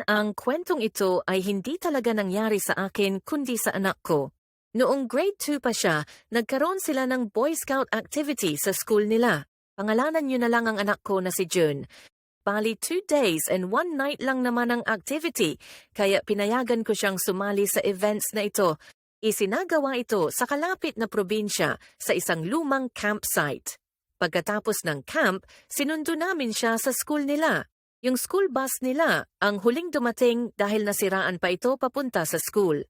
ang kwentong ito ay hindi talaga nangyari sa akin kundi sa anak ko. Noong grade 2 pa siya, nagkaroon sila ng Boy Scout activity sa school nila. Pangalanan niyo na lang ang anak ko na si June. Bali 2 days and 1 night lang naman ang activity, kaya pinayagan ko siyang sumali sa events na ito. Isinagawa ito sa kalapit na probinsya sa isang lumang campsite. Pagkatapos ng camp, sinundo namin siya sa school nila. Yung school bus nila ang huling dumating dahil nasiraan pa ito papunta sa school.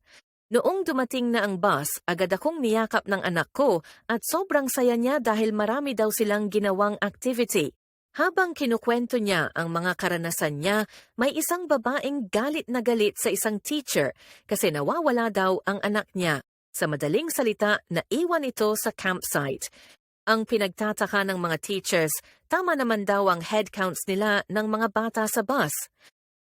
Noong dumating na ang bus, agad akong niyakap ng anak ko at sobrang saya niya dahil marami daw silang ginawang activity. Habang kinukwento niya ang mga karanasan niya, may isang babaeng galit na galit sa isang teacher kasi nawawala daw ang anak niya. Sa madaling salita, naiwan ito sa campsite. Ang pinagtataka ng mga teachers, tama naman daw ang head counts nila ng mga bata sa bus.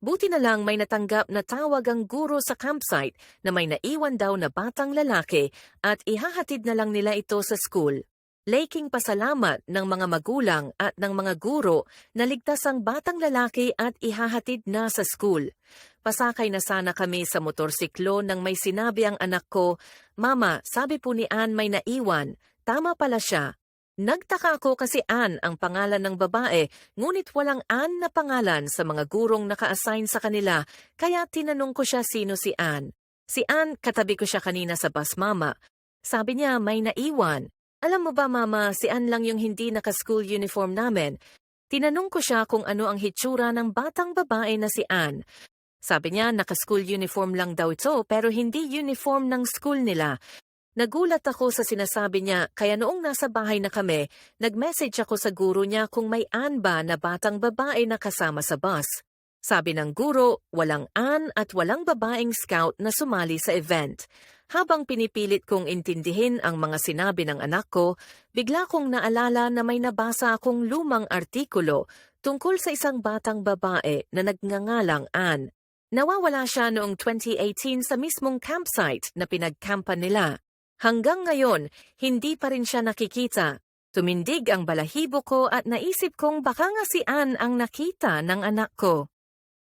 Buti na lang may natanggap na tawag ang guro sa campsite na may naiwan daw na batang lalaki at ihahatid na lang nila ito sa school. Laking pasalamat ng mga magulang at ng mga guro na ligtas ang batang lalaki at ihahatid na sa school. Pasakay na sana kami sa motorsiklo nang may sinabi ang anak ko, "Mama, sabi po ni Ann may naiwan. Tama pala siya." Nagtaka ako kasi Ann ang pangalan ng babae, ngunit walang Ann na pangalan sa mga gurong naka-assign sa kanila, kaya tinanong ko siya sino si Ann. Si Ann, katabi ko siya kanina sa bus, Mama. Sabi niya may naiwan. Alam mo ba, Mama, si Ann lang yung hindi naka-school uniform namin. Tinanong ko siya kung ano ang hitsura ng batang babae na si Ann. Sabi niya naka-school uniform lang daw ito pero hindi uniform ng school nila. Nagulat ako sa sinasabi niya kaya noong nasa bahay na kami, nag-message ako sa guro niya kung may Ann ba na batang babae na kasama sa bus. Sabi ng guro, walang Ann at walang babaeng scout na sumali sa event. Habang pinipilit kong intindihin ang mga sinabi ng anak ko, bigla kong naalala na may nabasa akong lumang artikulo tungkol sa isang batang babae na nagngangalang Ann. Nawawala siya noong 2018 sa mismong campsite na pinagkampan nila. Hanggang ngayon, hindi pa rin siya nakikita. Tumindig ang balahibo ko at naisip kong baka nga si Ann ang nakita ng anak ko.